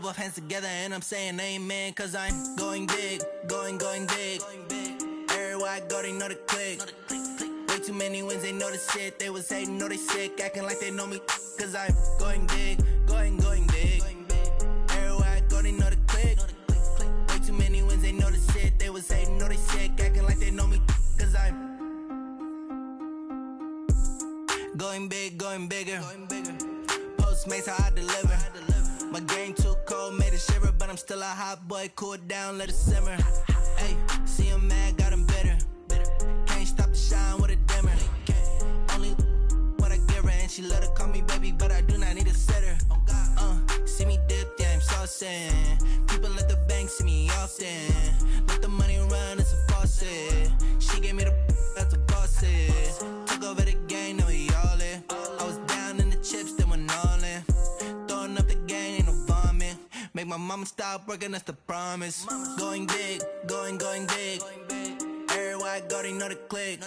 both hands together and I'm saying amen, cause I'm going big, going big. Everywhere I go, they know the click. Way too many wins, they know the shit. They was hating, know they sick, acting like they know me, cause I'm going big, going big. Everywhere I go, they know the click. Way too many wins, they know the shit. They was hating, know they sick, acting like they know me, cause I'm going big, going bigger. Postmates how I deliver. My game too cold, made it shiver, but I'm still a hot boy. Cool it down, let it simmer. Hey, see him mad, got him bitter. Can't stop the shine with a dimmer. Only what I give her, and she let her call me baby, but I do not need a sitter. See me dip, yeah, I'm saucing. People let the bank see me often. Let the money run, it's a faucet. She gave me the that's a boss is. Took over the game, now we all in. I was down in the chips, then went all in. Throwing up the game, ain't no vomit. Make my mama stop working, that's the promise. Going big, going big. Everywhere I go, they know the click.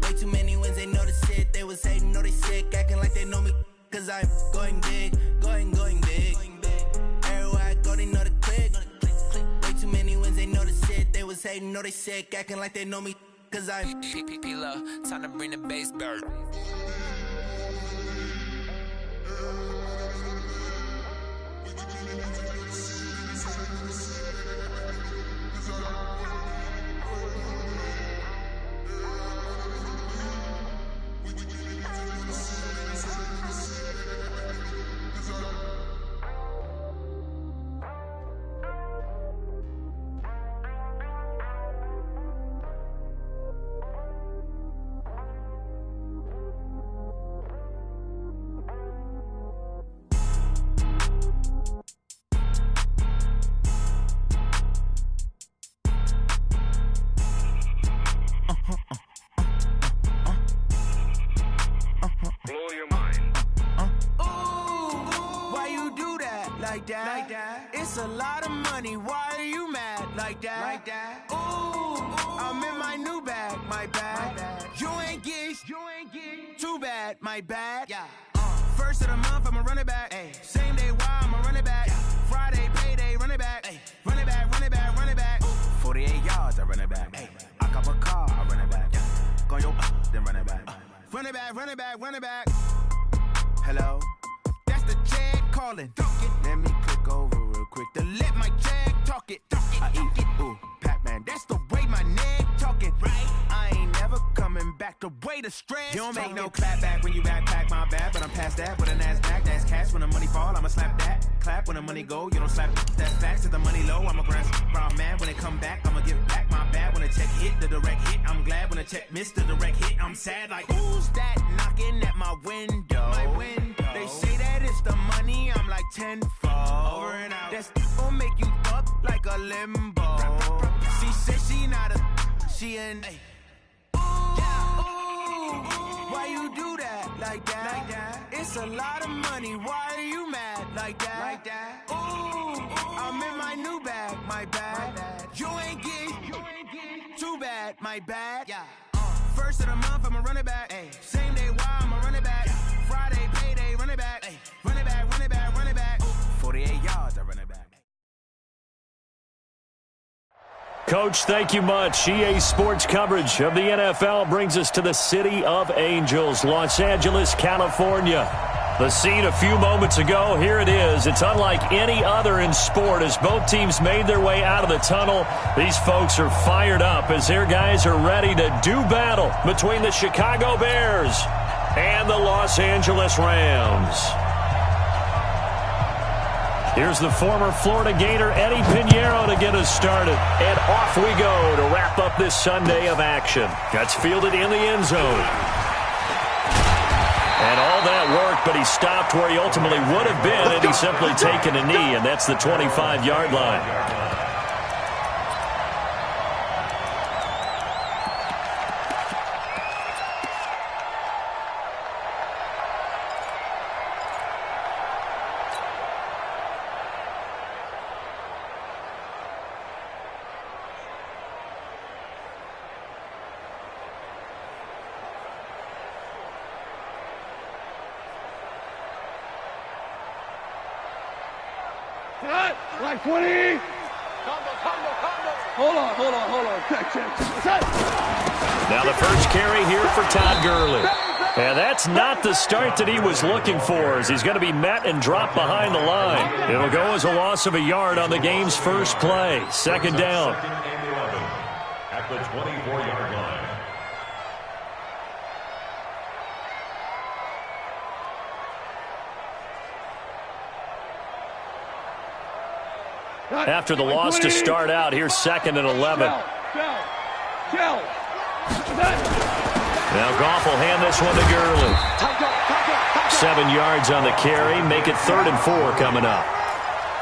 Way too many wins, they know the shit. They was hating, know they sick, acting like they know me, cause I'm going big, going big. Everywhere I go, they know the click. Way too many wins, they know the shit. They was hating, know they sick, acting like they know me, cause I'm P-P-P-Lo, time to bring the bass bird. It's a lot of money, why are you mad like that? Ooh, I'm in my new bag, my bad. You ain't get too bad, my bad. Yeah. First of the month, I'ma run it back. Ay. Same day, why I'ma run it back. Yeah. Friday, payday, run it back. Ay. Run it back, run it back, run it back. Ooh. 48 yards, I run it back. Ay. I cop a car, I run it back. Yeah. Go yo, then run it back. Run it back, run it back, run it back. Hello? That's the check calling. Let me click over real quick To let my check talk it. I eat it, ooh, Pac-Man, That's the way my neck talking. right. I ain't never coming back the way the stress. You don't make talking. no clap back when you backpack, my bad, but I'm past that. With a NASDAQ, that's cash. When the money fall, I'ma slap that. Clap when the money go, you don't slap that's facts. If the money low, I'm a grand round man. When it come back, I'ma give back my bad. When the check hit, the direct hit, I'm glad. When the check missed the direct hit, I'm sad like, who's that knocking at my window? My window. They say that it's the money, I'm like tenfold. Over and out. That's gon' make you up like a limbo. She said she not a, she an. Why you do that like that? It's a lot of money, why are you mad like that? Ooh, I'm in my new bag, my bad. You ain't get too bad, my bad. Yeah. First of the month, I'ma run it back. Ay. Same day, why I'ma run it back. Friday, payday, run it back. Ay. Run it back, run it back, run it back. 48 yards, I run it back. Coach, thank you much. EA Sports coverage of the NFL brings us to the City of Angels, Los Angeles, California. The scene a few moments ago, here it is. It's unlike any other in sport as both teams made their way out of the tunnel. These folks are fired up as their guys are ready to do battle between the Chicago Bears and the Los Angeles Rams. Here's the former Florida Gator Eddie Pinheiro to get us started. And off we go to wrap up this Sunday of action. That's fielded in the end zone. And all that worked, but he stopped where he ultimately would have been had he simply taken a knee, and that's the 25-yard line. Like 20. Hold on. Check. Now the first carry here for Todd Gurley. And that's not the start that he was looking for, as he's going to be met and dropped behind the line. It'll go as a loss of a yard on the game's first play. Second down. At the 24-yard line. After the loss to start out, here's 2nd and 11. Now Goff will hand this one to Gurley. 7 yards on the carry. Make it 3rd and 4 coming up.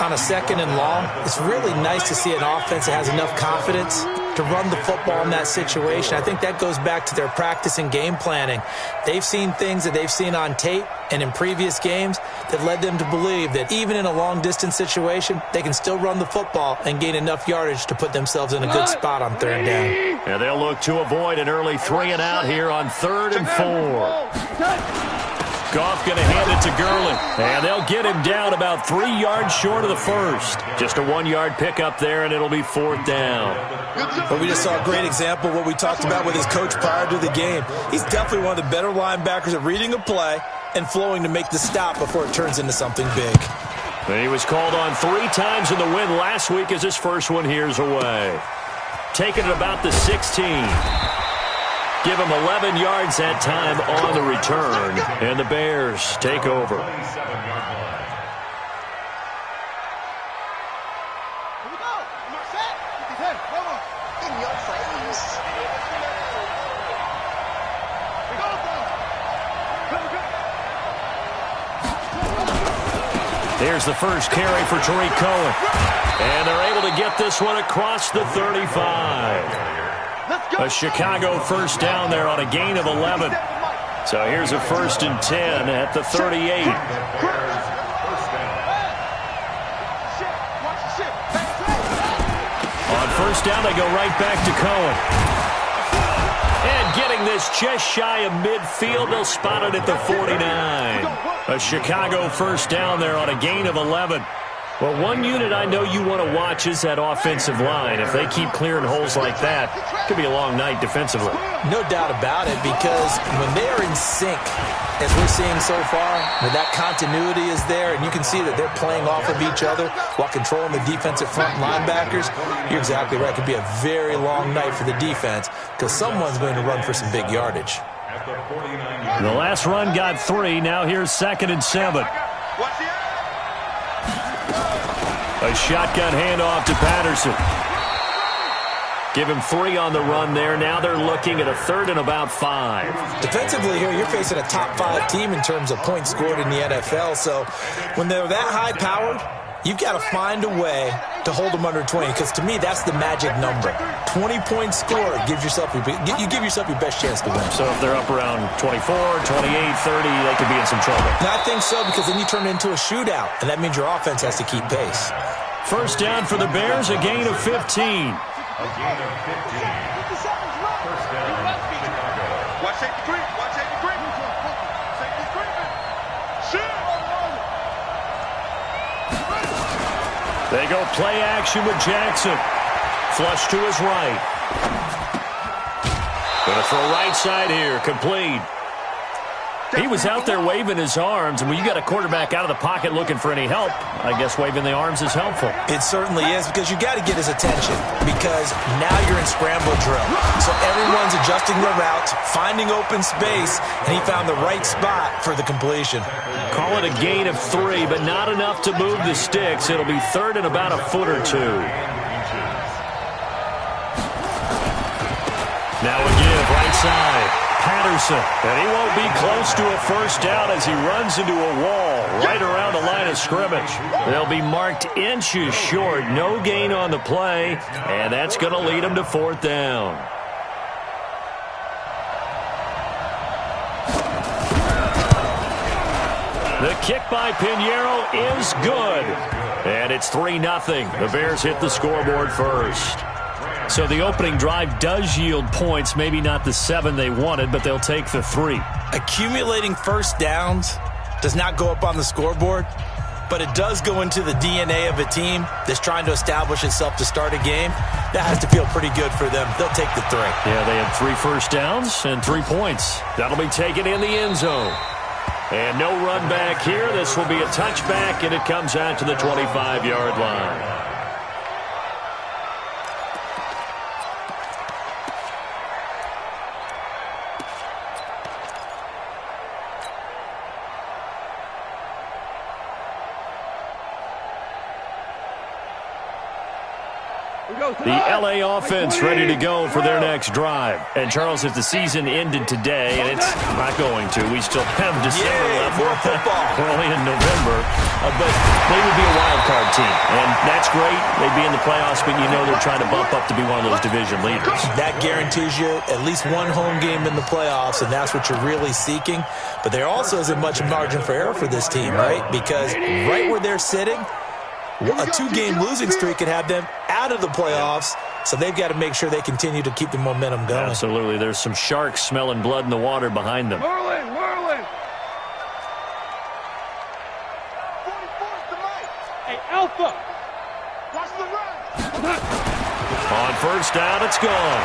On a 2nd and long, it's really nice to see an offense that has enough confidence to run the football in that situation. I think that goes back to their practice and game planning. They've seen things that they've seen on tape and in previous games that led them to believe that even in a long-distance situation, they can still run the football and gain enough yardage to put themselves in a good spot on 3rd down. And they'll look to avoid an early 3 and out here on 3rd and 4. Goff going to hand it to Gurley. And they'll get him down about 3 yards short of the first. Just a 1-yard pickup there, and it'll be 4th down. But we just saw a great example of what we talked about with his coach prior to the game. He's definitely one of the better linebackers at reading a play and flowing to make the stop before it turns into something big. And he was called on 3 times in the win last week as his first one here's away. Taking it about the 16. Give him 11 yards that time on the return. And the Bears take over. Here's the first carry for Tariq Cohen. And they're able to get this one across the 35. A Chicago first down there on a gain of 11. So here's a 1st and 10 at the 38. On 1st down, they go right back to Cohen. And getting this just shy of midfield, they'll spot it at the 49. A Chicago first down there on a gain of 11. Well, one unit I know you want to watch is that offensive line. If they keep clearing holes like that, it could be a long night defensively. No doubt about it, because when they are in sync, as we're seeing so far, that continuity is there, and you can see that they're playing off of each other while controlling the defensive front linebackers. You're exactly right. It could be a very long night for the defense because someone's going to run for some big yardage. The last run got 3. Now here's 2nd and 7. A shotgun handoff to Patterson. Give him 3 on the run there. Now they're looking at a 3rd and about 5. Defensively here, you're facing a top 5 team in terms of points scored in the NFL. So when they're that high-powered, you've got to find a way to hold them under 20, because to me, that's the magic number. 20 points scored gives yourself your best chance to win. So if they're up around 24, 28, 30, they could be in some trouble. No, I think so, because then you turn it into a shootout, and that means your offense has to keep pace. First down for the Bears, a gain of 15. A gain of 15. First down, Chicago. Watch safety creep. Watch safety creep. Safety creeping. Shoot. They go play action with Jackson. Flush to his right. Gonna throw right side here. Complete. He was out there waving his arms, and when you got a quarterback out of the pocket looking for any help, I guess waving the arms is helpful. It certainly is, because you got to get his attention, because now you're in scramble drill. So everyone's adjusting their routes, finding open space, and he found the right spot for the completion. Call it a gain of 3, but not enough to move the sticks. It'll be 3rd and about a foot or 2. Now a give right side. Patterson, and he won't be close to a first down as he runs into a wall right around the line of scrimmage. They'll be marked inches short. No gain on the play, and that's going to lead them to 4th down. The kick by Pinheiro is good, and it's 3-0. The Bears hit the scoreboard first. So the opening drive does yield points, maybe not the 7 they wanted, but they'll take the 3. Accumulating first downs does not go up on the scoreboard, but it does go into the DNA of a team that's trying to establish itself to start a game. That has to feel pretty good for them. They'll take the 3. Yeah, they had 3 first downs and 3 points. That'll be taken in the end zone. And no run back here. This will be a touchback, and it comes out to the 25-yard line. The L.A. offense ready to go for their next drive. And, Charles, if the season ended today, and it's not going to, we still have December left. More football. We're only in November. But they would be a wild card team. And that's great. They'd be in the playoffs, but you know they're trying to bump up to be one of those division leaders. That guarantees you at least one home game in the playoffs, and that's what you're really seeking. But there also isn't much margin for error for this team, right? Because right where they're sitting, a 2-game losing streak could have them out of the playoffs, so they've got to make sure they continue to keep the momentum going. Absolutely. There's some sharks smelling blood in the water behind them. Merlin! 44's the mic. Hey, Alpha! Watch the run! On first down, it's gone.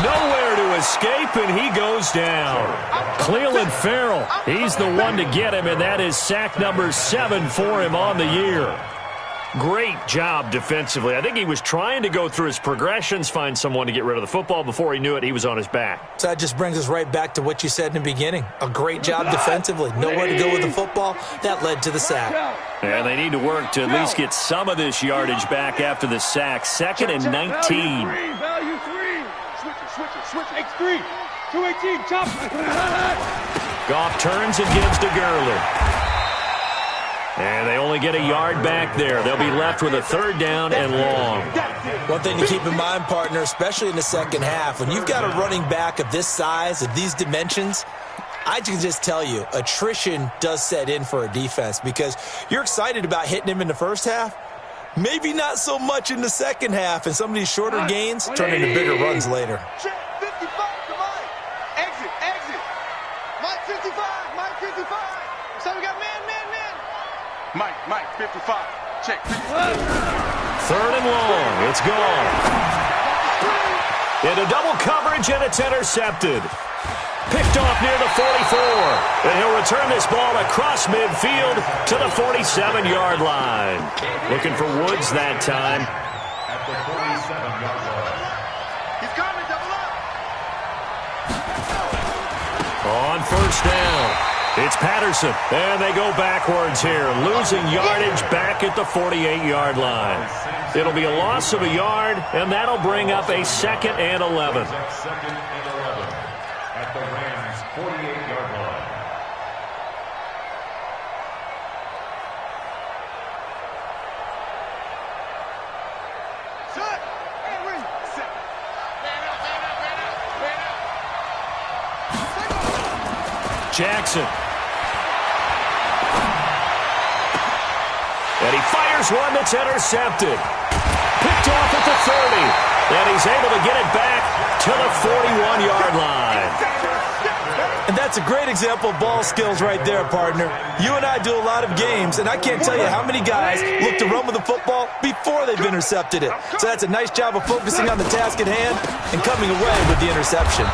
Nowhere to escape, and he goes down. Clelin Ferrell, he's the one to get him, and that is sack number 7 for him on the year. Great job defensively. I think he was trying to go through his progressions, find someone to get rid of the football. Before he knew it, he was on his back. So that just brings us right back to what you said in the beginning. A great job defensively. Nowhere to go with the football. That led to the sack. And they need to work to at least get some of this yardage back after the sack. 2nd and 19. Value 3. Switch. X3. 218. Chop. Goff turns and gives to Gurley. And they only get a yard back there. They'll be left with a 3rd down and long. One thing to keep in mind, partner, especially in the second half, when you've got a running back of this size, of these dimensions, I can just tell you, attrition does set in for a defense because you're excited about hitting him in the first half. Maybe not so much in the second half, and some of these shorter gains turn into bigger runs later. Check 55 to Mike. Exit. Mike 55. So we got man. Mike, 55. Check. 3rd and long. It's gone. Into double coverage, and it's intercepted. Picked off near the 44. And he'll return this ball across midfield to the 47-yard line. Looking for Woods that time. At the 47-yard line. He's coming, double up. On first down, it's Patterson. And they go backwards here, losing yardage back at the 48-yard line. It'll be a loss of a yard, and that'll bring up a 2nd and 11. 2nd and 11 at the Rams' 48-yard line. Shut. Hey, wait. Set. Man up. Jackson. And he fires one that's intercepted. Picked off at the 30. And he's able to get it back to the 41-yard line. And that's a great example of ball skills right there, partner. You and I do a lot of games, and I can't tell you how many guys look to run with the football before they've intercepted it. So that's a nice job of focusing on the task at hand and coming away with the interception.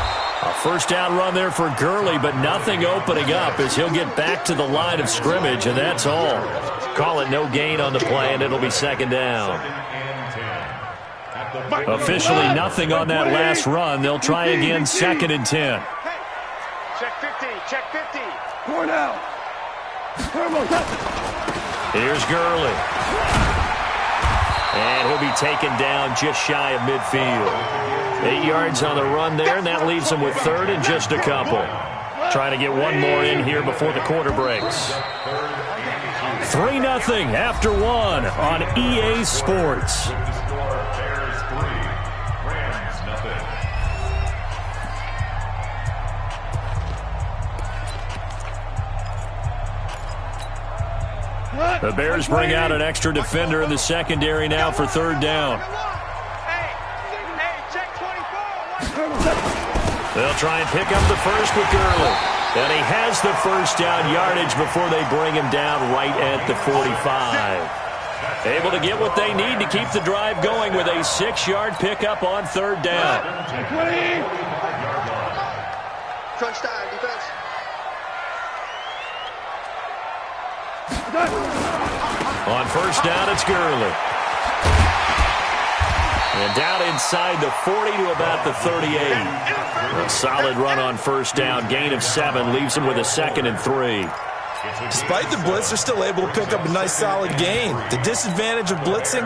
A first down run there for Gurley, but nothing opening up as he'll get back to the line of scrimmage, and that's all. Call it no gain on the play, and it'll be 2nd down. Officially nothing on that last run. They'll try again, 2nd and 10. Check 50. Cornell. Here's Gurley. And he'll be taken down just shy of midfield. 8 yards on the run there, and that leaves him with 3rd and just a couple. Trying to get one more in here before the quarter breaks. 3-0 after 1 on EA Sports. Bears 3, Rams nothing. The Bears bring out an extra defender in the secondary now for 3rd down. They'll try and pick up the first with Gurley. And he has the first down yardage before they bring him down right at the 45. Able to get what they need to keep the drive going with a 6-yard pickup on third down. Crunch time, defense. On first down, it's Gurley. And down inside the 40 to about the 38. A solid run on first down. Gain of 7 leaves them with a 2nd and 3. Despite the blitz, they're still able to pick up a nice solid gain. The disadvantage of blitzing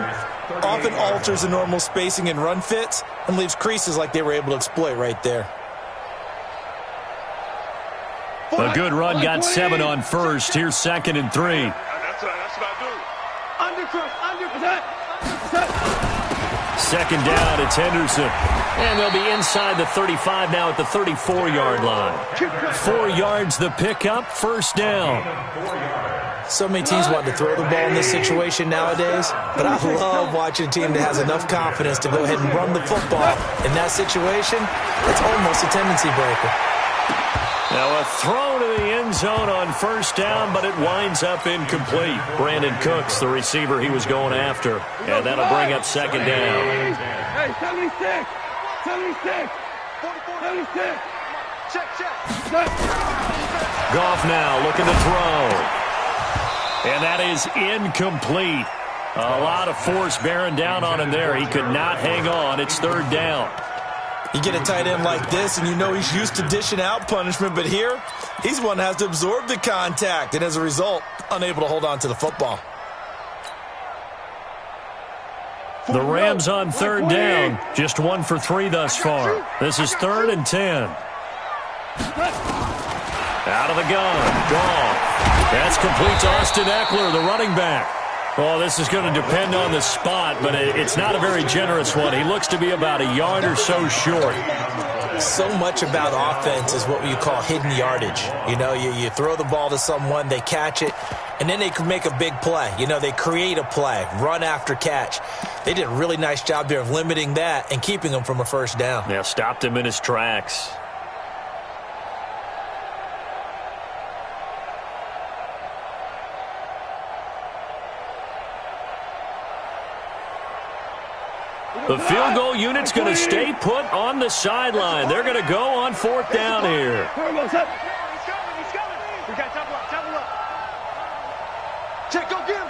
often alters the normal spacing and run fits and leaves creases like they were able to exploit right there. A good run got 7 on first. Here's 2nd and 3. That's what I do. Second down, it's Henderson. And they'll be inside the 35 now at the 34-yard line. 4 yards the pickup, first down. So many teams want to throw the ball in this situation nowadays, but I love watching a team that has enough confidence to go ahead and run the football. In that situation, it's almost a tendency breaker. Now a throw to the end zone on first down, but it winds up incomplete. Brandon Cooks, the receiver he was going after. And that'll bring up second down. Hey, 76! 76! 76! Check. Goff now looking to throw. And that is incomplete. A lot of force bearing down on him there. He could not hang on. It's third down. You get a tight end like this, and you know he's used to dishing out punishment, but here, he's one that has to absorb the contact, and as a result, unable to hold on to the football. The Rams on third down, just 1 for 3 thus far. This is 3rd and 10. Out of the gun, Goff. That's complete to Austin Eckler, the running back. Oh, this is going to depend on the spot, but it's not a very generous one. He looks to be about a yard or so short. So much about offense is what you call hidden yardage. You know, you throw the ball to someone, they catch it, and then they can make a big play. You know, they create a play, run after catch. They did a really nice job there of limiting that and keeping him from a first down. Yeah, stopped him in his tracks. The field goal unit's going to stay put on the sideline. They're going to go on 4th down here. He's coming. We got double up. Check, go get him.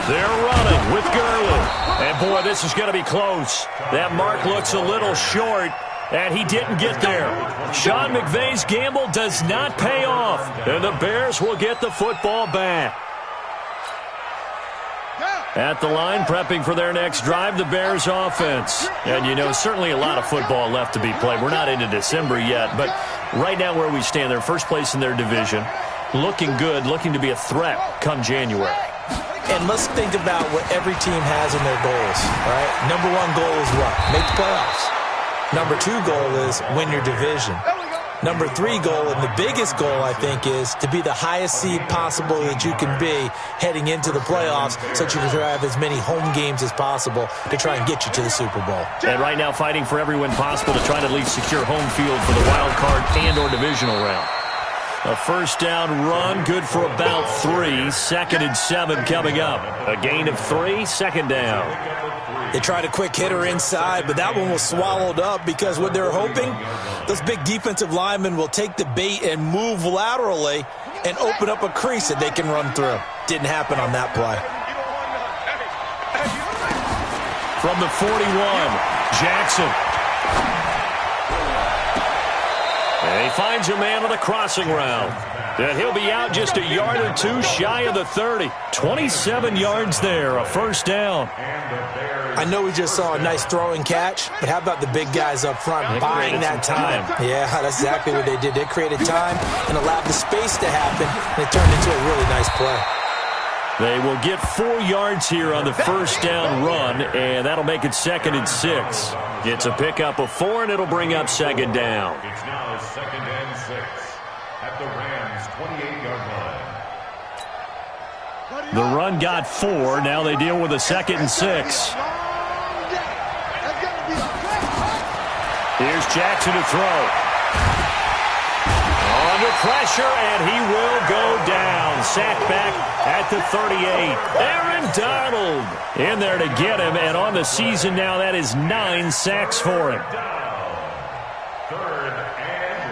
They're running with Gurley. And, boy, this is going to be close. That mark looks a little short, and he didn't get there. Sean McVay's gamble does not pay off, and the Bears will get the football back. At the line, prepping for their next drive, the Bears offense. And, you know, certainly a lot of football left to be played. We're not into December yet, but right now where we stand, they're first place in their division. Looking good, looking to be a threat come January. And let's think about what every team has in their goals, right? Number 1 goal is what? Make the playoffs. Number 2 goal is win your division. Number 3 goal, and the biggest goal, I think, is to be the highest seed possible that you can be heading into the playoffs so that you can have as many home games as possible to try and get you to the Super Bowl. And right now fighting for every win possible to try to at least secure home field for the wild card and or divisional round. A first down run, good for about 3. 2nd and 7 coming up. A gain of 3, second down. They tried a quick hitter inside, but that one was swallowed up because what they're hoping, those big defensive linemen will take the bait and move laterally and open up a crease that they can run through. Didn't happen on that play. From the 41, Jackson. And he finds a man on the crossing route. And he'll be out just a yard or 2 shy of the 30. 27 yards there, a first down. I know we just saw a nice throwing catch, but how about the big guys up front buying that time? Yeah, that's exactly what they did. They created time and allowed the space to happen, and it turned into a really nice play. They will get 4 yards here on the first down run, and that'll make it 2nd and 6. It's a pickup of 4, and it'll bring up second down. It's now 2nd and 6 at the Rams' 28-yard line. The run got 4. Now they deal with a 2nd and 6. Here's Jackson to throw. Under pressure, and he will go down. Sacked back at the 38. Aaron Donald in there to get him, and on the season now, that is 9 sacks for him. Third and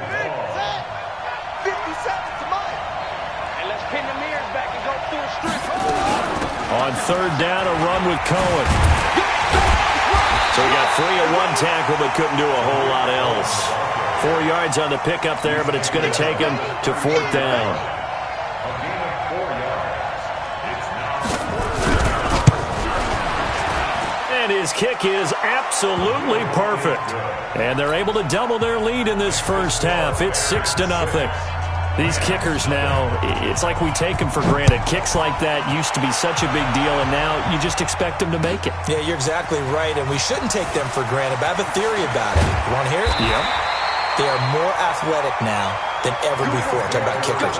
long. 50 seconds to Mike. And let's pin the mirrors back and go full strip. On third down, a run with Cohen. So he got free at one tackle, but couldn't do a whole lot else. 4 yards on the pickup there, but it's going to take him to fourth down. A gain of 4 yards. It's now. And his kick is absolutely perfect. And they're able to double their lead in this first half. It's 6-0. These kickers now, it's like we take them for granted. Kicks like that used to be such a big deal, and now you just expect them to make it. Yeah, you're exactly right, and we shouldn't take them for granted, but I have a theory about it. You want to hear it? Yep. They are more athletic now than ever before. Talk about kickers.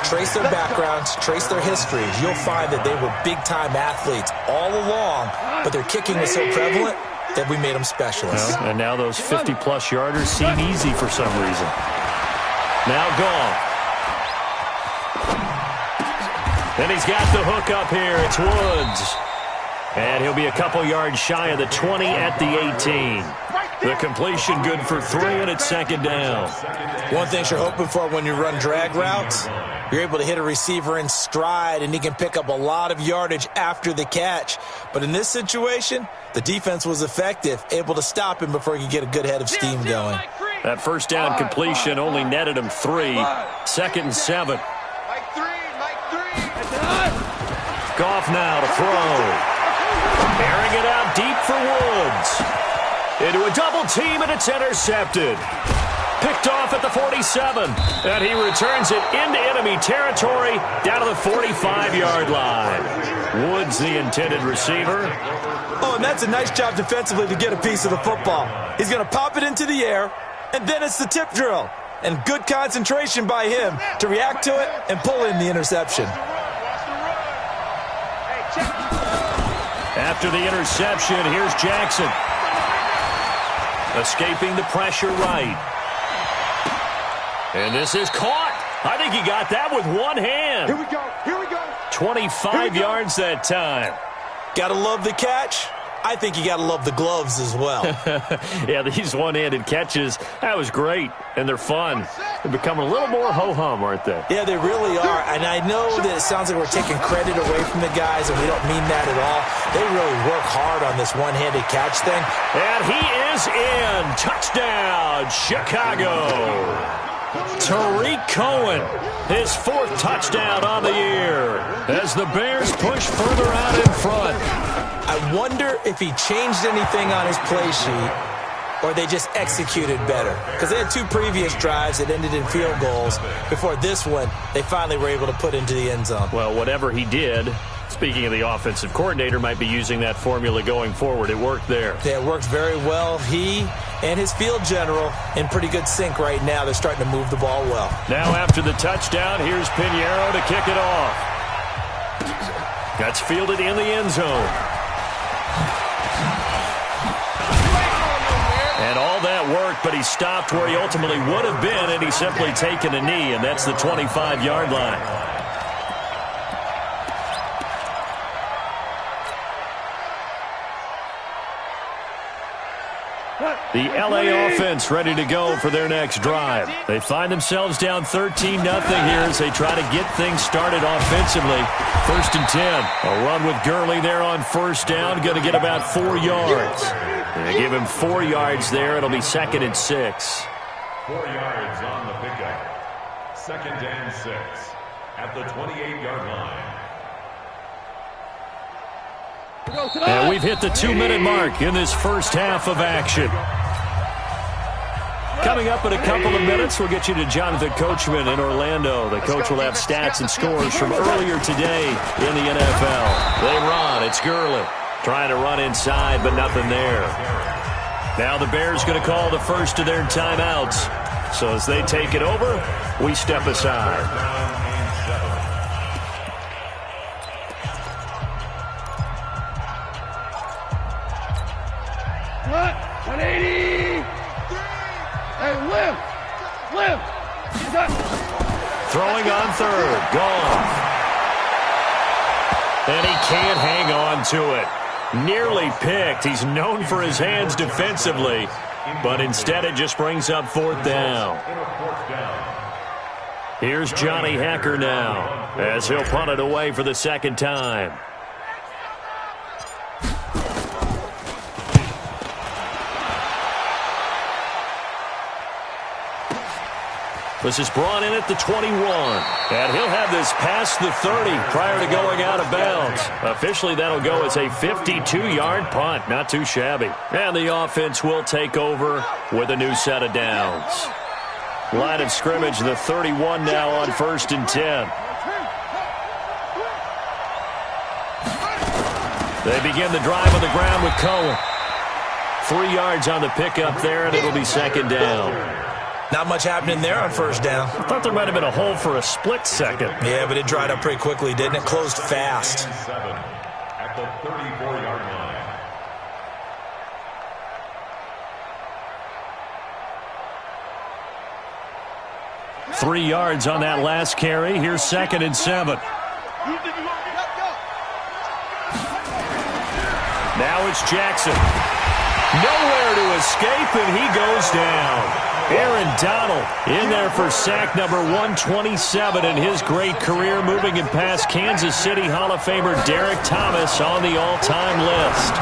Trace their backgrounds, trace their histories. You'll find that they were big-time athletes all along, but their kicking was so prevalent that we made them specialists. Well, and now those 50-plus yarders seem easy for some reason. Now Goff. And he's got the hook up here. It's Woods. And he'll be a couple yards shy of the 20 at the 18. The completion good for 3, and it's second down. One thing you're hoping for when you run drag routes, you're able to hit a receiver in stride, and he can pick up a lot of yardage after the catch. But in this situation, the defense was effective, able to stop him before he could get a good head of steam going. That first down completion only netted him 3. Second and 7. Mike 3, Mike 3. Goff now to throw. Airing it out deep for Woods. Into a double team, and it's intercepted. Picked off at the 47. And he returns it into enemy territory down to the 45-yard line. Woods, the intended receiver. Oh, and that's a nice job defensively to get a piece of the football. He's going to pop it into the air, and then it's the tip drill. And good concentration by him to react to it and pull in the interception. After the interception, here's Jackson. Escaping the pressure right. And this is caught. I think he got that with one hand. Here we go. Here we go. 25 yards that time. Gotta love the catch. I think you gotta love the gloves as well. Yeah, these one-handed catches, that was great, and they're fun. They're becoming a little more ho-hum, aren't they? Yeah, they really are, and I know that it sounds like we're taking credit away from the guys, and we don't mean that at all. They really work hard on this one-handed catch thing. And he is in. Touchdown, Chicago. Tariq Cohen, his 4th touchdown on the year as the Bears push further out in front. I wonder if he changed anything on his play sheet or they just executed better. Because they had 2 previous drives that ended in field goals. Before this one, they finally were able to put into the end zone. Well, whatever he did, speaking of the offensive coordinator, might be using that formula going forward. It worked there. Yeah, it worked very well. He and his field general in pretty good sync right now. They're starting to move the ball well. Now after the touchdown, here's Pinheiro to kick it off. That's fielded in the end zone. And all that worked, but he stopped where he ultimately would have been, and he's simply taken a knee, and that's the 25-yard line. The LA offense ready to go for their next drive. They find themselves down 13-0 here as they try to get things started offensively. First and 10. A run with Gurley there on first down. Going to get about 4 yards. They give him 4 yards there. It'll be second and 6. 4 yards on the pickup. Second and 6 at the 28-yard line. And we've hit the 2-minute mark in this first half of action. Coming up in a couple of minutes, we'll get you to Jonathan Coachman in Orlando. The coach will have stats and scores from earlier today in the NFL. They run. It's Gurley trying to run inside, but nothing there. Now the Bears going to call the first of their timeouts. So as they take it over, we step aside. What? 180. Hey, lift. Lift. Throwing on third. Gone. And he can't hang on to it. Nearly picked. He's known for his hands defensively, but instead it just brings up fourth down. Here's Johnny Hekker now as he'll punt it away for the second time. This is brought in at the 21. And he'll have this past the 30 prior to going out of bounds. Officially, that'll go as a 52-yard punt. Not too shabby. And the offense will take over with a new set of downs. Line of scrimmage, the 31 now on 1st and 10. They begin the drive on the ground with Cohen. 3 yards on the pickup there, and it'll be second down. Not much happening there on first down. I thought there might have been a hole for a split second. Yeah, but it dried up pretty quickly, didn't it? Closed fast. At the 34-yard line. Three yards on that last carry. Here's 2nd and 7. Now it's Jackson. Nowhere to escape, and he goes down. Aaron Donald in there for sack number 127 in his great career, moving him past Kansas City Hall of Famer Derek Thomas on the all-time list.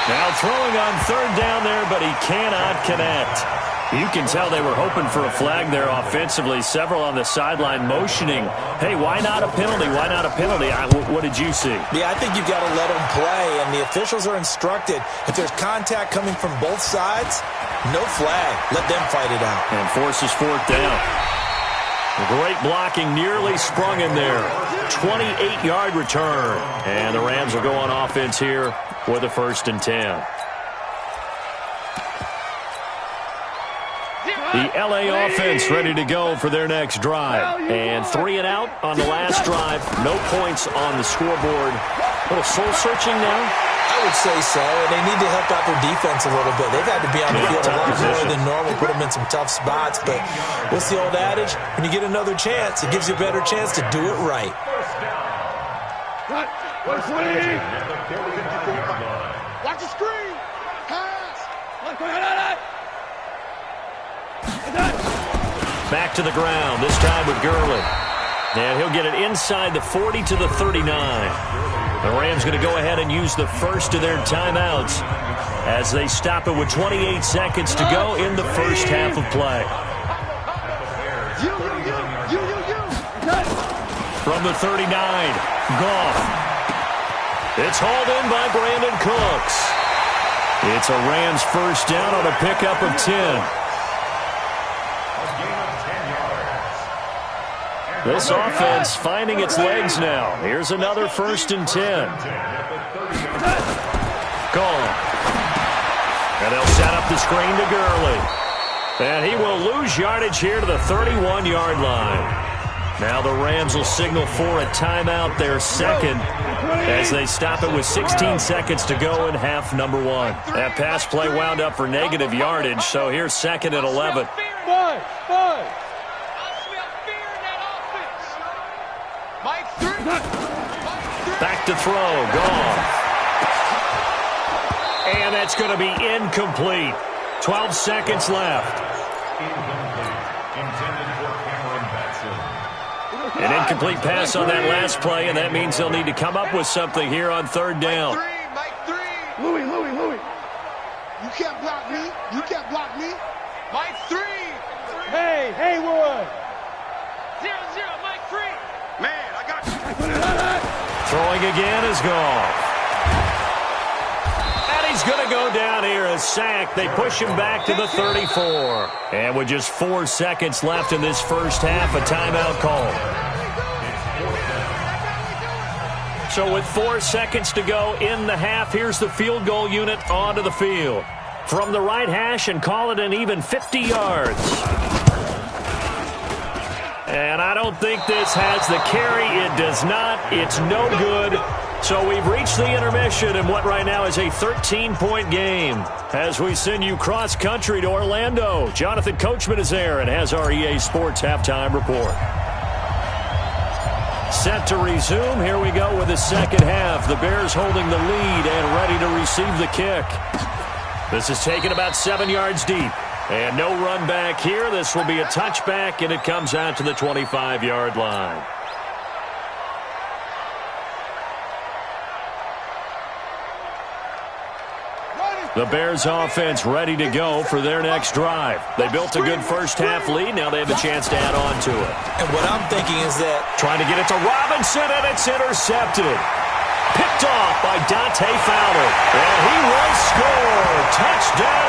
Now throwing on third down there, but he cannot connect. You can tell they were hoping for a flag there offensively. Several on the sideline motioning, hey, why not a penalty? Why not a penalty? What did you see? Yeah, I think you've got to let them play, and the officials are instructed. If there's contact coming from both sides, no flag. Let them fight it out. And forces fourth down. Great blocking, nearly sprung in there. 28-yard return. And the Rams will go on offense here with a 1st and 10. The L.A. offense ready to go for their next drive. And 3 and out on the last drive. No points on the scoreboard. A little soul-searching now. I would say so, and they need to help out their defense a little bit. They've had to be on the field a lot more than normal, put them in some tough spots. But what's the old adage? When you get another chance, it gives you a better chance to do it right. Watch the screen. Pass. Back to the ground, this time with Gurley. And he'll get it inside the 40 to the 39. The Rams going to go ahead and use the first of their timeouts as they stop it with 28 seconds to go in the first half of play. From the 39, Goff. It's hauled in by Brandon Cooks. It's a Rams first down on a pickup of 10. This offense finding its legs now. Here's another 1st and 10. Gone. And they'll set up the screen to Gurley. And he will lose yardage here to the 31-yard line. Now the Rams will signal for a timeout, their second, as they stop it with 16 seconds to go in half number 1. That pass play wound up for negative yardage, so here's 2nd and 11. Back to throw, Goff. And that's going to be incomplete. 12 seconds left. An incomplete pass on that last play, and that means they'll need to come up with something here on third down. Mike 3. Louis. You can't block me. You can't block me. Mike 3. Hey, Haywood. 0-0, Mike 3. Man, I got you. Throwing again is Goff. And he's going to go down here, a sack. They push him back to the 34. And with just 4 seconds left in this first half, a timeout call. So with 4 seconds to go in the half, here's the field goal unit onto the field. From the right hash, and call it an even 50 yards. And I don't think this has the carry. It does not. It's no good. So we've reached the intermission in what right now is a 13-point game. As we send you cross-country to Orlando, Jonathan Coachman is there and has our EA Sports halftime report. Set to resume. Here we go with the second half. The Bears holding the lead and ready to receive the kick. This is taken about 7 yards deep. And no run back here. This will be a touchback, and it comes out to the 25-yard line. The Bears offense ready to go for their next drive. They built a good first-half lead. Now they have a chance to add on to it. And what I'm thinking is that trying to get it to Robinson, and it's intercepted. Picked off by Dante Fowler. And he will score. Touchdown!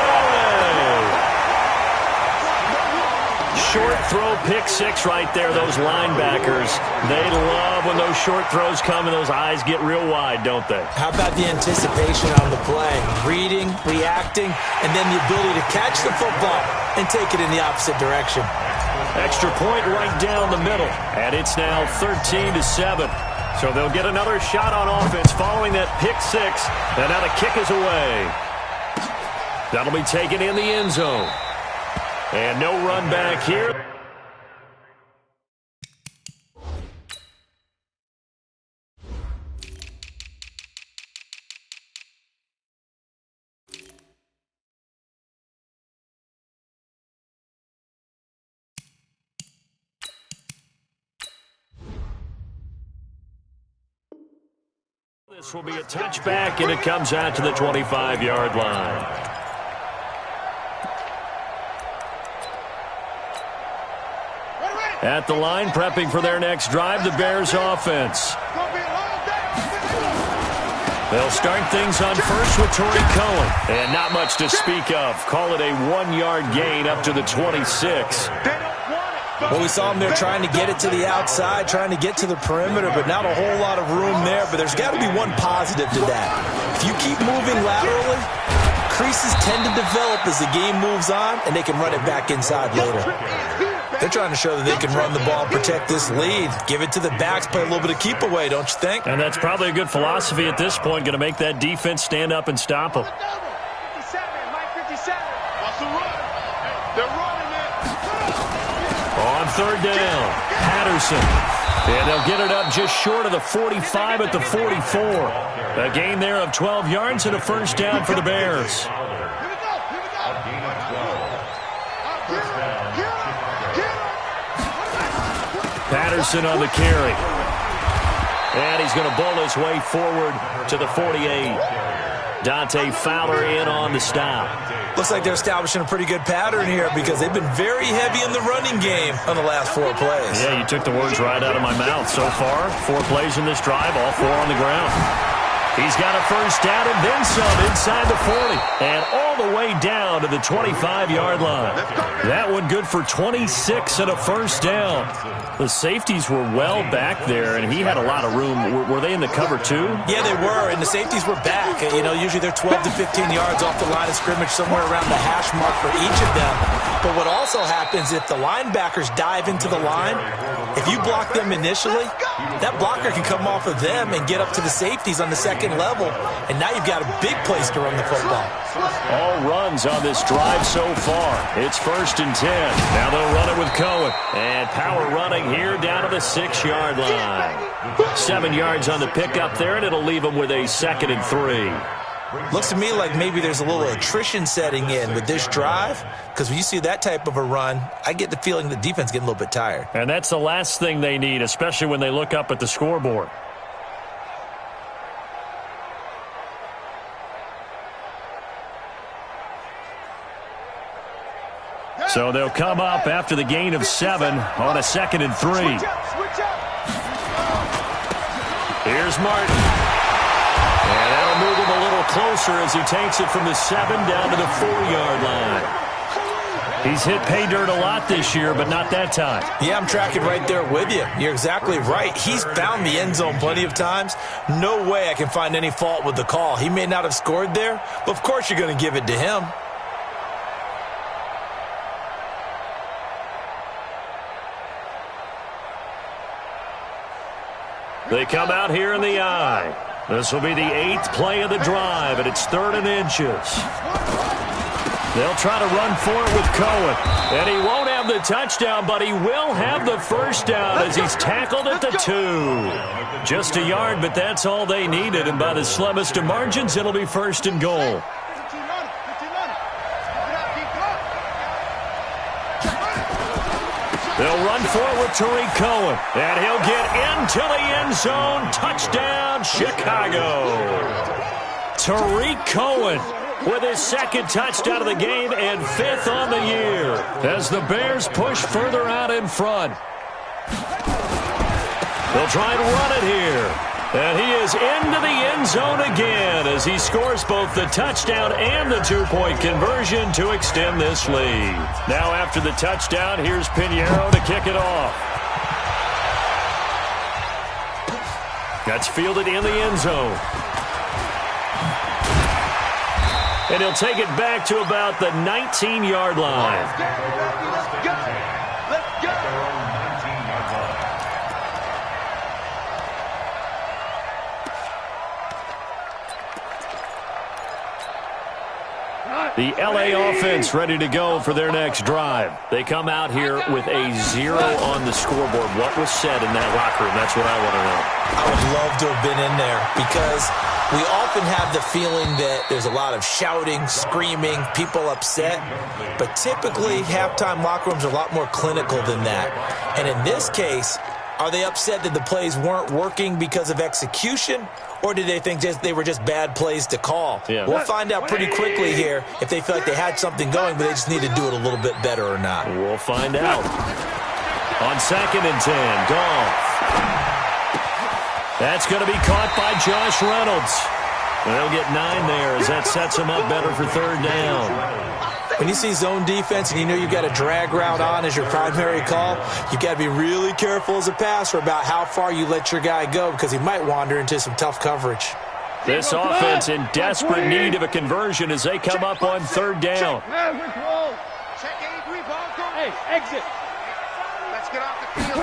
Short throw, pick six right there. Those linebackers, they love when those short throws come and those eyes get real wide, don't they? How about the anticipation on the play? Reading, reacting, and then the ability to catch the football and take it in the opposite direction. Extra point right down the middle, and it's now 13-7. So they'll get another shot on offense following that pick six, and now the kick is away. That'll be taken in the end zone. And no run back here. This will be a touchback, and it comes out to the 25-yard line. At the line, prepping for their next drive, the Bears offense. They'll start things on first with Torrey Cohen. And not much to speak of. Call it a 1-yard gain up to the 26. Well, we saw them there trying to get it to the outside, trying to get to the perimeter, but not a whole lot of room there. But there's got to be one positive to that. If you keep moving laterally, creases tend to develop as the game moves on, and they can run it back inside later. They're trying to show that they can run the ball, protect this lead, give it to the backs, play a little bit of keep away, don't you think? And that's probably a good philosophy at this point, going to make that defense stand up and stop them. 57, Mike 57. What's the run? They're running it. On third down, Patterson. And they'll get it up just short of the 45 at the 44. A gain there of 12 yards and a first down for the Bears. Patterson on the carry. And he's going to bowl his way forward to the 48. Dante Fowler in on the stop. Looks like they're establishing a pretty good pattern here because they've been very heavy in the running game on the last 4 plays. Yeah, you took the words right out of my mouth. So far, 4 plays in this drive, all 4 on the ground. He's got a first down and then some inside the 40. And all the way down to the 25-yard line. That one good for 26 and a first down. The safeties were well back there, and he had a lot of room. Were they in the cover too? Yeah, they were, and the safeties were back. You know, usually they're 12 to 15 yards off the line of scrimmage, somewhere around the hash mark for each of them. But what also happens if the linebackers dive into the line, if you block them initially, that blocker can come off of them and get up to the safeties on the second level, and now you've got a big place to run the football. All runs on this drive so far. It's 1st and 10. Now they'll run it with Cohen. And power running here down to the 6-yard line. 7 yards on the pickup there, and it'll leave them with a 2nd and 3. Looks to me like maybe there's a little attrition setting in with this drive, because when you see that type of a run, I get the feeling the defense getting a little bit tired. And that's the last thing they need, especially when they look up at the scoreboard. So they'll come up after the gain of 7 on a 2nd and 3. Here's Martin. And that'll move him a little closer as he takes it from the 7 down to the 4-yard line. He's hit pay dirt a lot this year, but not that time. Yeah, I'm tracking right there with you. You're exactly right. He's found the end zone plenty of times. No way I can find any fault with the call. He may not have scored there, but of course you're going to give it to him. They come out here in the I. This will be the 8th play of the drive, and it's 3rd and inches. They'll try to run for it with Cohen. And he won't have the touchdown, but he will have the first down as he's tackled at the 2. Just a yard, but that's all they needed. And by the slimmest of margins, it'll be 1st and goal. They'll run forward with Tariq Cohen. And he'll get into the end zone. Touchdown, Chicago. Tariq Cohen with his 2nd touchdown of the game and 5th on the year as the Bears push further out in front. They'll try and run it here. And he is into the end zone again as he scores both the touchdown and the 2-point conversion to extend this lead. Now after the touchdown, here's Pinheiro to kick it off. That's fielded in the end zone. And he'll take it back to about the 19-yard line. Let's go. Let's go. The LA offense ready to go for their next drive. They come out here with a 0 on the scoreboard. What was said in that locker room? That's what I want to know. I would love to have been in there because we often have the feeling that there's a lot of shouting, screaming, people upset. But typically, halftime locker rooms are a lot more clinical than that. And in this case, are they upset that the plays weren't working because of execution? Or did they think they were just bad plays to call? Yeah. We'll find out pretty quickly here if they feel like they had something going, but they just need to do it a little bit better or not. We'll find out. On 2nd and 10, Goff. That's going to be caught by Josh Reynolds. They'll get 9 there as that sets him up better for 3rd down. When you see zone defense and you know you've got a drag route on as your primary call, you've got to be really careful as a passer about how far you let your guy go because he might wander into some tough coverage. This offense in desperate need of a conversion as they come up on 3rd down. Check 83 ball. Hey, exit. Let's get off the field.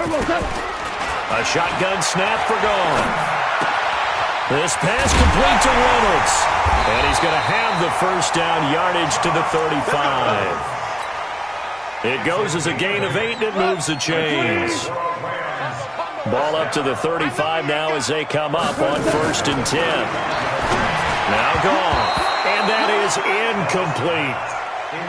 A shotgun snap for Goff. This pass complete to Reynolds. And he's going to have the first down, yardage to the 35. It goes as a gain of 8, and it moves the chains. Ball up to the 35 now as they come up on 1st and 10. Now Goff. And that is incomplete.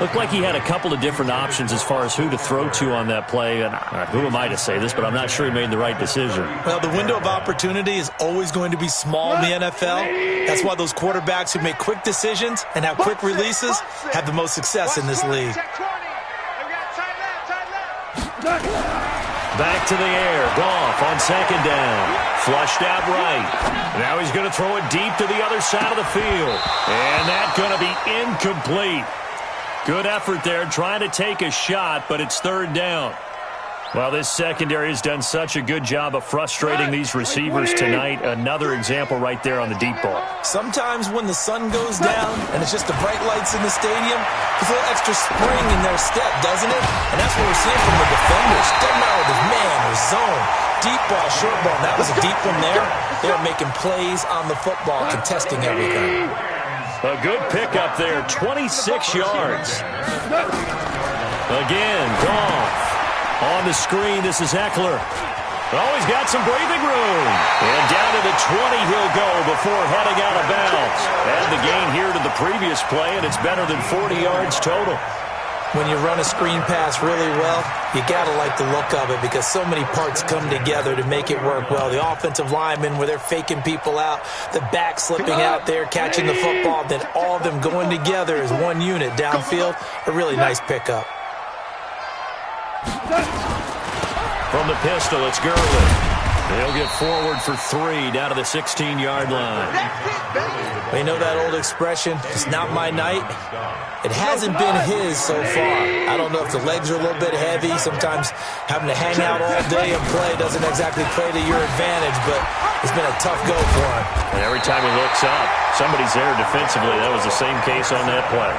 Looked like he had a couple of different options as far as who to throw to on that play. And who am I to say this, but I'm not sure he made the right decision. Well, the window of opportunity is always going to be small in the NFL. That's why those quarterbacks who make quick decisions and have quick releases have the most success in this league. Back to the air. Goff on 2nd down. Flushed out right. Now he's going to throw it deep to the other side of the field. And that's going to be incomplete. Good effort there trying to take a shot, but it's 3rd down. Well, this secondary has done such a good job of frustrating these receivers tonight. Another example right there on the deep ball. Sometimes when the sun goes down and it's just the bright lights in the stadium, there's a little extra spring in their step, doesn't it? And that's what we're seeing from the defenders. Doesn't matter if it's man or zone, deep ball, short ball. That was a deep one there. They're making plays on the football, contesting everything. A good pickup there, 26 yards. Again, Goff. On the screen, this is Eckler. Oh, he's got some breathing room. And down to the 20 he'll go before heading out of bounds. Add the gain here to the previous play, and it's better than 40 yards total. When you run a screen pass really well, you got to like the look of it because so many parts come together to make it work well. The offensive linemen, where they're faking people out, the back slipping out there, catching the football, then all of them going together as one unit downfield. A really nice pickup. From the pistol, it's Gurley. He'll get forward for 3 down to the 16-yard line. You know that old expression, it's not my night? It hasn't been his so far. I don't know if the legs are a little bit heavy. Sometimes having to hang out all day and play doesn't exactly play to your advantage, but it's been a tough go for him. And every time he looks up, somebody's there defensively. That was the same case on that play.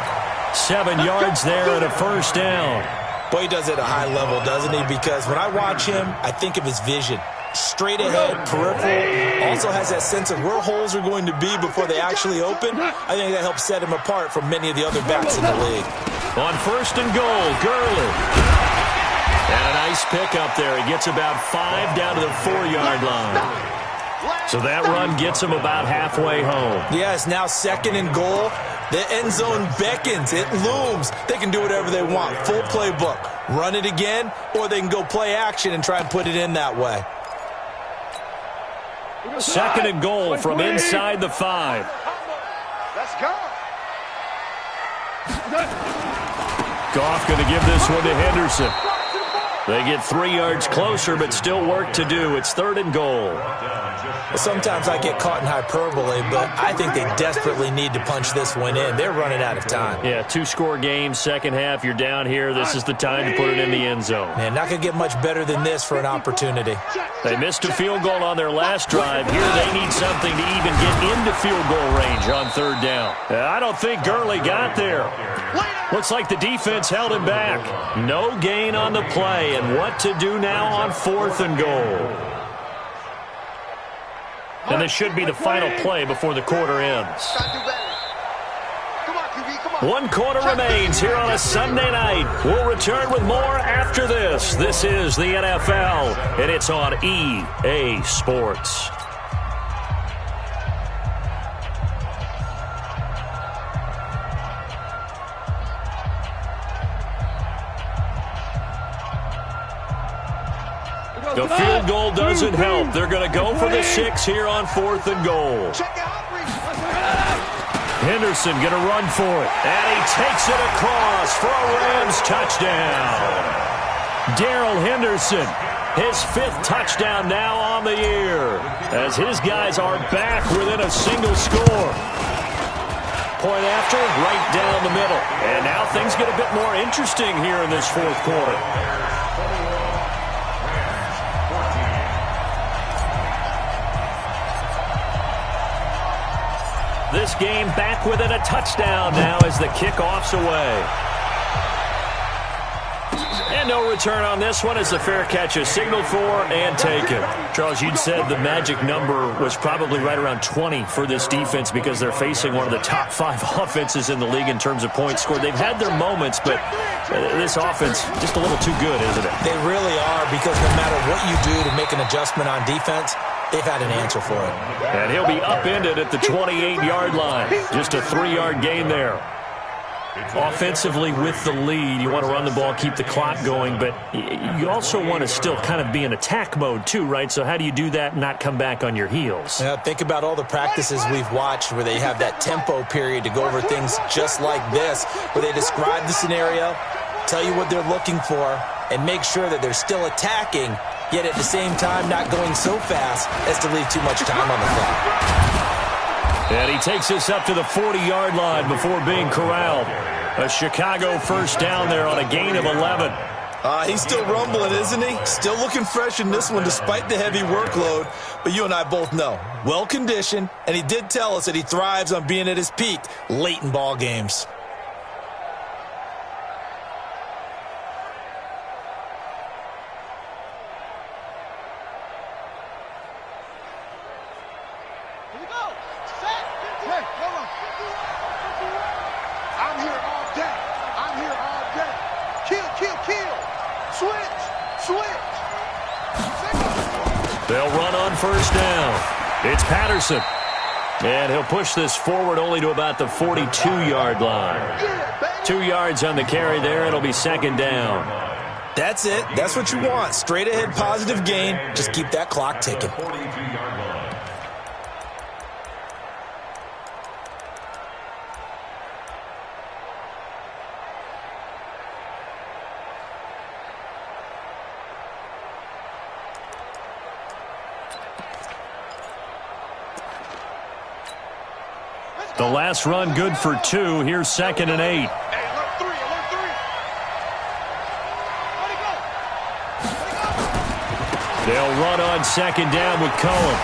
7 yards there and a first down. Boy, he does it at a high level, doesn't he? Because when I watch him, I think of his vision. Straight ahead, peripheral, also has that sense of where holes are going to be before they actually open. I think that helps set him apart from many of the other backs in the league. On 1st and goal, Gurley. And a nice pickup there. He gets about 5 down to the 4-yard line. So that run gets him about halfway home. Yeah, it's now 2nd and goal. The end zone beckons. It looms. They can do whatever they want. Full playbook. Run it again, or they can go play action and try and put it in that way. 2nd and goal from inside the 5. Let's go. Goff going to give this one to Henderson. They get 3 yards closer, but still work to do. It's 3rd and goal. Well, sometimes I get caught in hyperbole, but I think they desperately need to punch this one in. They're running out of time. Yeah, 2-score game, second half. You're down here. This is the time to put it in the end zone. Man, not going to get much better than this for an opportunity. They missed a field goal on their last drive. Here they need something to even get into field goal range on 3rd down. I don't think Gurley got there. Looks like the defense held him back. No gain on the play, and what to do now on 4th and goal. And this should be the final play before the quarter ends. 1 quarter remains here on a Sunday night. We'll return with more after this. This is the NFL, and it's on EA Sports. The field goal doesn't help. They're going to go for the 6 here on 4th and goal. Henderson going to run for it. And he takes it across for a Rams touchdown. Darrell Henderson, his 5th touchdown now on the year, as his guys are back within a single score. Point after, right down the middle. And now things get a bit more interesting here in this 4th quarter. This game back within a touchdown now as the kickoff's away. And no return on this one as the fair catch is signaled for and taken. Charles, you'd said the magic number was probably right around 20 for this defense because they're facing one of the top 5 offenses in the league in terms of points scored. They've had their moments, but this offense just a little too good, isn't it? They really are, because no matter what you do to make an adjustment on defense, they've had an answer for it. And he'll be upended at the 28-yard line. Just a 3-yard gain there. Offensively with the lead, you want to run the ball, keep the clock going, but you also want to still kind of be in attack mode too, right? So how do you do that and not come back on your heels? Yeah, think about all the practices we've watched where they have that tempo period to go over things just like this, where they describe the scenario, tell you what they're looking for, and make sure that they're still attacking, yet at the same time not going so fast as to leave too much time on the clock. And he takes this up to the 40-yard line before being corralled. A Chicago first down there on a gain of 11. He's still rumbling, isn't he? Still looking fresh in this one despite the heavy workload. But you and I both know, well-conditioned, and he did tell us that he thrives on being at his peak late in ball games. They'll run on first down. It's Patterson. And he'll push this forward only to about the 42-yard line. 2 yards on the carry there. It'll be 2nd down. That's it. That's what you want. Straight ahead, positive gain. Just keep that clock ticking. The last run good for 2. Here's 2nd and 8. They'll run on 2nd down with Cohen.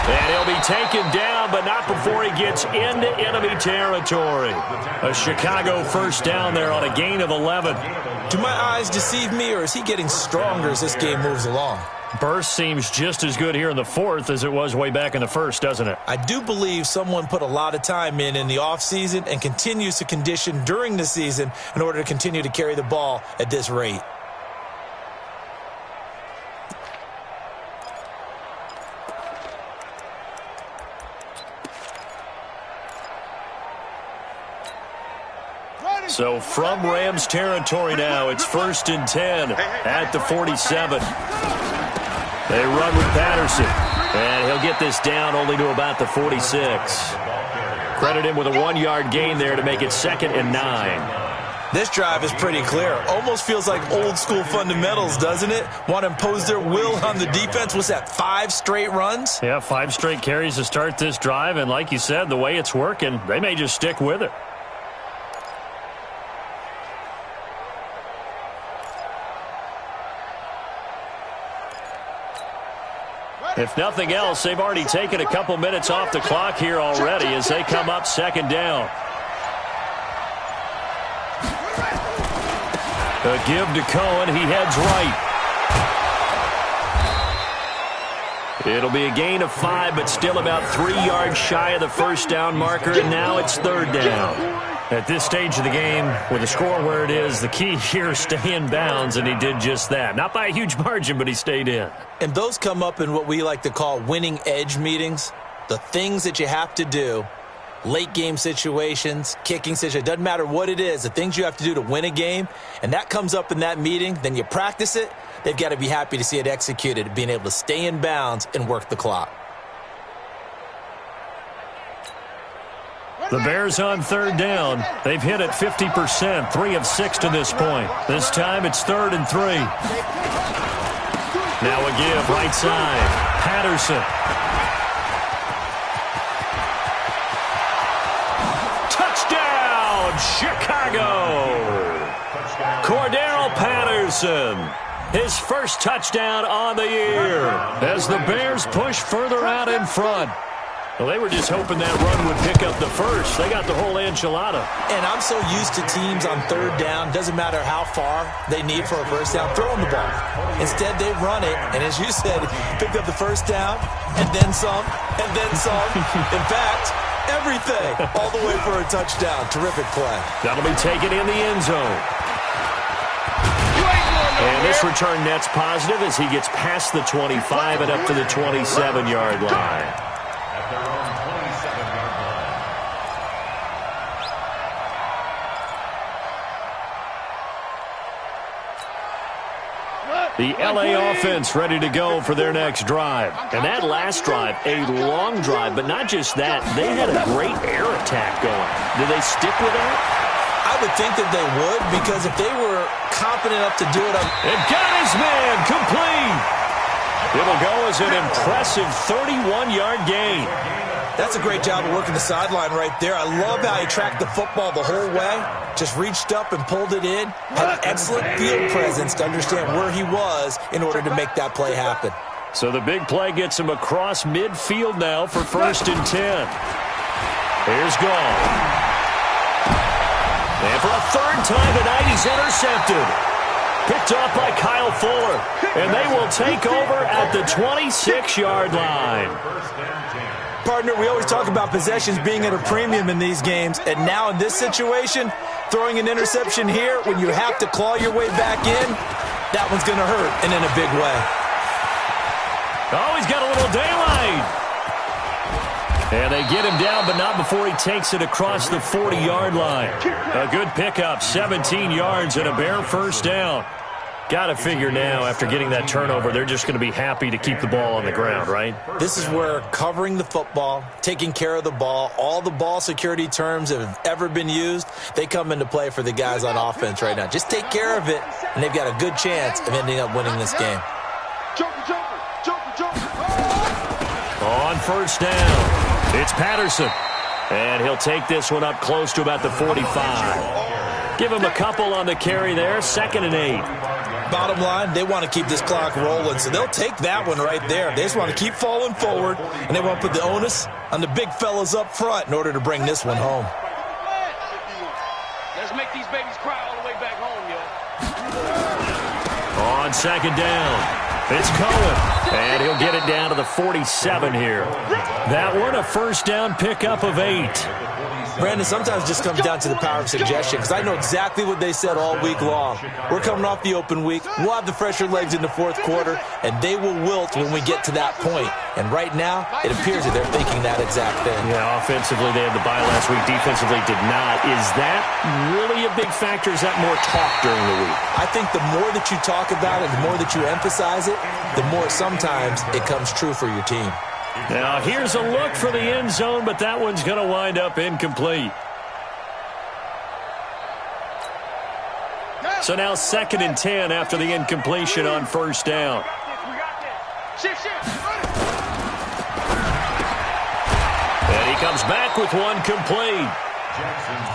And he'll be taken down, but not before he gets into enemy territory. A Chicago first down there on a gain of 11. Do my eyes deceive me, or is he getting stronger as this game moves along? Burst seems just as good here in the fourth as it was way back in the first, doesn't it? I do believe someone put a lot of time in the offseason and continues to condition during the season in order to continue to carry the ball at this rate. So from Rams territory now, it's 1st and 10 at the 47. They run with Patterson, and he'll get this down only to about the 46. Credit him with a 1-yard gain there to make it 2nd and 9. This drive is pretty clear. Almost feels like old school fundamentals, doesn't it? Want to impose their will on the defense. What's that, 5 straight runs? Yeah, 5 straight carries to start this drive, and like you said, the way it's working, they may just stick with it. If nothing else, they've already taken a couple minutes off the clock here already as they come up 2nd down. A give to Cohen. He heads right. It'll be a gain of 5, but still about 3 yards shy of the first down marker, and now it's 3rd down. At this stage of the game, with the score where it is, the key here is stay in bounds, and he did just that. Not by a huge margin, but he stayed in. And those come up in what we like to call winning edge meetings. The things that you have to do, late game situations, kicking situations, doesn't matter what it is, the things you have to do to win a game, and that comes up in that meeting, then you practice it, they've got to be happy to see it executed, being able to stay in bounds and work the clock. The Bears on 3rd down. They've hit it 50%, 3 of 6 to this point. This time it's 3rd and 3. Now a give right side. Patterson. Touchdown, Chicago! Cordero Patterson. His first touchdown on the year as the Bears push further out in front. Well, they were just hoping that run would pick up the first. They got the whole enchilada. And I'm so used to teams on 3rd down, doesn't matter how far they need for a first down, throwing the ball. Instead, they run it, and as you said, picked up the first down, and then some, and then some. In fact, everything, all the way for a touchdown. Terrific play. That'll be taken in the end zone. And this return net's positive as he gets past the 25 and up to the 27-yard line. The L.A. offense ready to go for their next drive. And that last drive, a long drive, but not just that. They had a great air attack going. Did they stick with that? I would think that they would, because if they were confident enough to do it. It got his man complete. It'll go as an impressive 31-yard gain. That's a great job of working the sideline right there. I love how he tracked the football the whole way. Just reached up and pulled it in. Had an excellent field presence to understand where he was in order to make that play happen. So the big play gets him across midfield now for 1st and 10. Here's Gall. And for a 3rd time tonight, he's intercepted. Picked off by Kyle Fuller. And they will take over at the 26-yard line. Partner, we always talk about possessions being at a premium in these games, and now in this situation, throwing an interception here when you have to claw your way back in, that one's going to hurt, and in a big way. Oh, he's got a little daylight. And they get him down, but not before he takes it across the 40-yard line. A good pickup, 17 yards and a Bear first down. Got to figure now, after getting that turnover, they're just going to be happy to keep the ball on the ground, right? This is where covering the football, taking care of the ball, all the ball security terms that have ever been used, they come into play for the guys on offense right now. Just take care of it, and they've got a good chance of ending up winning this game. On first down, it's Patterson. And he'll take this one up close to about the 45. Give him a couple on the carry there, 2nd and 8. Bottom line, they want to keep this clock rolling, so they'll take that one right there. They just want to keep falling forward, and they want to put the onus on the big fellas up front in order to bring this one home. Let's make these babies cry all the way back home, yo. On second down, it's Cohen, and he'll get it down to the 47 here. That one, a first down pickup of 8. Brandon, sometimes it just comes down to the power of suggestion, because I know exactly what they said all week long. We're coming off the open week. We'll have the fresher legs in the fourth quarter, and they will wilt when we get to that point. And right now, it appears that they're thinking that exact thing. Yeah, offensively, they had the bye last week. Defensively, did not. Is that really a big factor? Is that more talk during the week? I think the more that you talk about it, the more that you emphasize it, the more sometimes it comes true for your team. Now, here's a look for the end zone, but that one's going to wind up incomplete. So now 2nd and 10 after the incompletion on first down. And he comes back with one complete.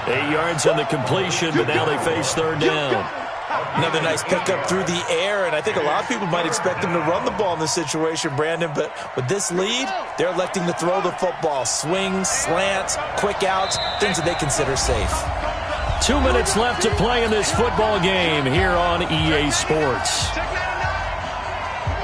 8 yards on the completion, but now they face third down. Another nice pickup through the air, and I think a lot of people might expect them to run the ball in this situation, Brandon, but with this lead, they're electing to throw the football. Swings, slants, quick outs, things that they consider safe. 2 minutes left to play in this football game here on EA Sports.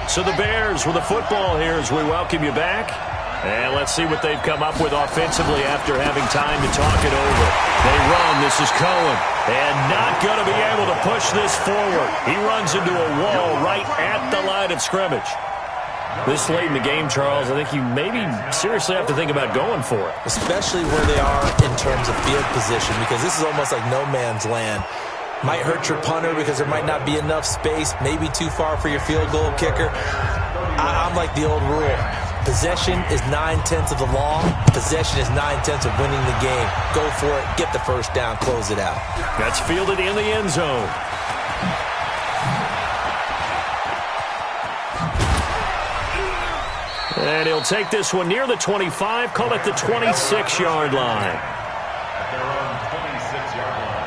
So the Bears with the football here as we welcome you back. And let's see what they've come up with offensively after having time to talk it over. They run. This is Cohen. And not going to be able to push this forward. He runs into a wall right at the line of scrimmage. This late in the game, Charles, I think you maybe seriously have to think about going for it. Especially where they are in terms of field position, because this is almost like no man's land. Might hurt your punter because there might not be enough space, maybe too far for your field goal kicker. I'm like the old rule. Possession is 9/10 of the law. Possession is 9/10 of winning the game. Go for it. Get the first down. Close it out. That's fielded in the end zone. And he'll take this one near the 25, call it the 26-yard line. At their own 26-yard line.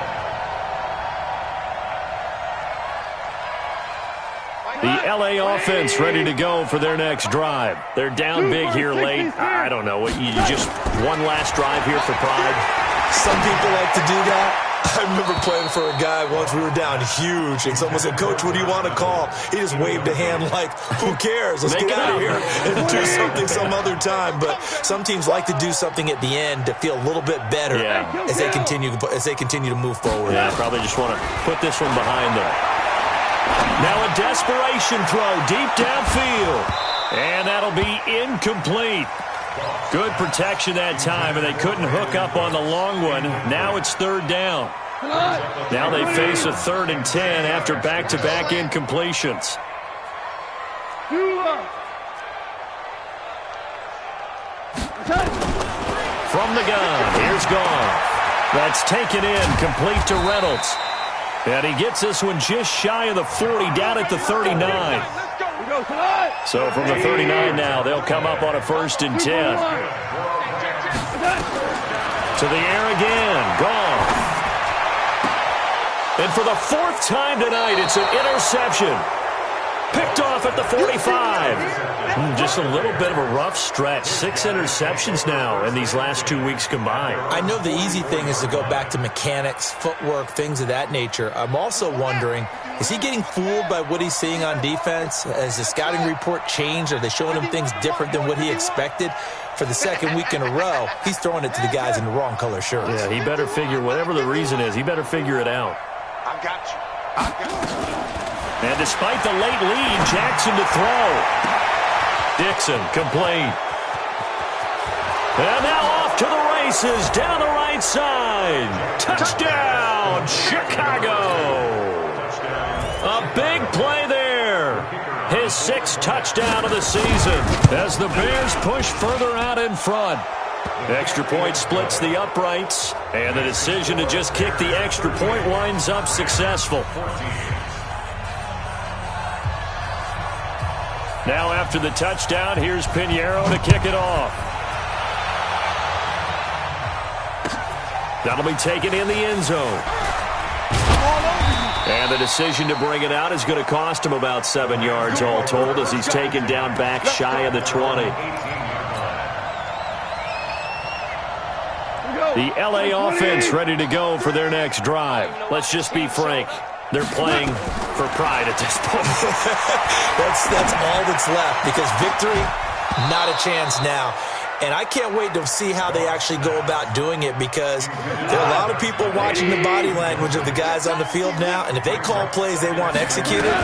The LA offense ready to go for their next drive. They're down big here late. I don't know. You just one last drive here for pride? Some people like to do that. I remember playing for a guy once. We were down huge, and someone said, "Coach, what do you want to call?" He just waved a hand like, "Who cares? Let's get out of here and do something some other time." But some teams like to do something at the end to feel a little bit better as they continue to move forward. Yeah, probably just want to put this one behind them. Now a desperation throw deep downfield, and that'll be incomplete. Good protection that time, and they couldn't hook up on the long one. Now it's third down. Now they face a 3rd and 10 after back-to-back incompletions. From the gun, here's Goff. That's taken in, complete to Reynolds. And he gets this one just shy of the 40, down at the 39. So from the 39 now, they'll come up on a 1st and 10. To the air again, Goff. And for the 4th time tonight, it's an interception. Picked off at the 45. Just a little bit of a rough stretch. 6 interceptions now in these last 2 weeks combined. I know the easy thing is to go back to mechanics, footwork, things of that nature. I'm also wondering, is he getting fooled by what he's seeing on defense? Has the scouting report changed? Are they showing him things different than what he expected? For the 2nd week in a row, he's throwing it to the guys in the wrong color shirts. Yeah, he better figure, whatever the reason is, he better figure it out. I got you. I got you. And despite the late lead, Jackson to throw. Dixon complete. And now off to the races down the right side. Touchdown, Chicago. A big play there. His 6th touchdown of the season as the Bears push further out in front. Extra point splits the uprights, and the decision to just kick the extra point winds up successful. Now after the touchdown, here's Pinheiro to kick it off. That'll be taken in the end zone. And the decision to bring it out is going to cost him about 7 yards all told as he's taken down back shy of the 20. The LA offense ready to go for their next drive. Let's just be frank. They're playing for pride at this point. that's all that's left because victory, not a chance now. And I can't wait to see how they actually go about doing it because there are a lot of people watching the body language of the guys on the field now. And if they call plays they want executed,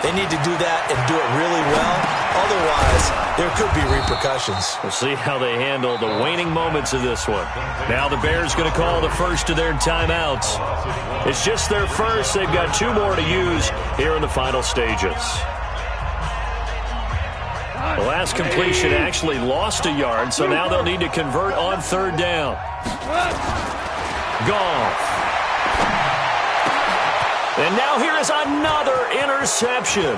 they need to do that and do it really well. Otherwise, there could be repercussions. We'll see how they handle the waning moments of this one. Now the Bears going to call the first of their timeouts. It's just their first. They've got 2 more to use here in the final stages. The last completion actually lost a yard, so now they'll need to convert on 3rd down. Goff. And now here is another interception.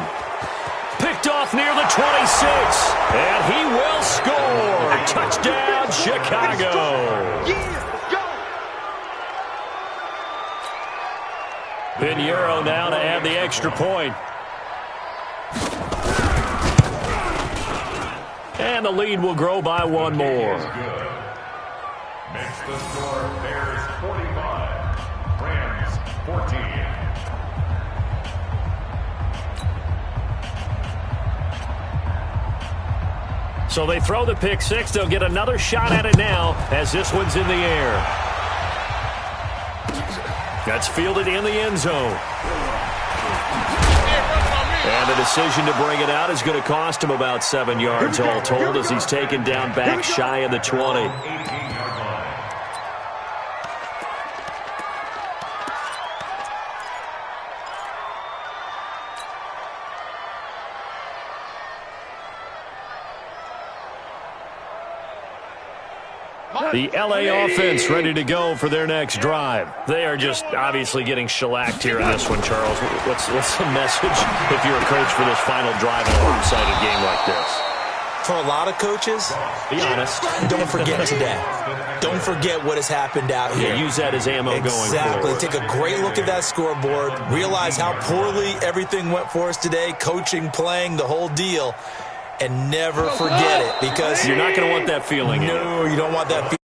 Picked off near the 26. And he will score. Touchdown, Chicago. Pinheiro now to add the extra point. And the lead will grow by 1 more. Makes the score Bears 45, Rams 14. So they throw the pick 6. They'll get another shot at it now as this one's in the air. That's fielded in the end zone. And the decision to bring it out is going to cost him about 7 yards all told as he's taken down back shy of the 20. The LA offense ready to go for their next drive. They are just obviously getting shellacked here in this one, Charles. What's the message if you're a coach for this final drive in a lopsided game like this? For a lot of coaches, be honest. Don't forget today. Don't forget what has happened out here. Yeah, use that as ammo going forward. Exactly. Take a great look at that scoreboard. Realize how poorly everything went for us today. Coaching, playing, the whole deal. And never forget it because you're not going to want that feeling. No, you don't want that feeling.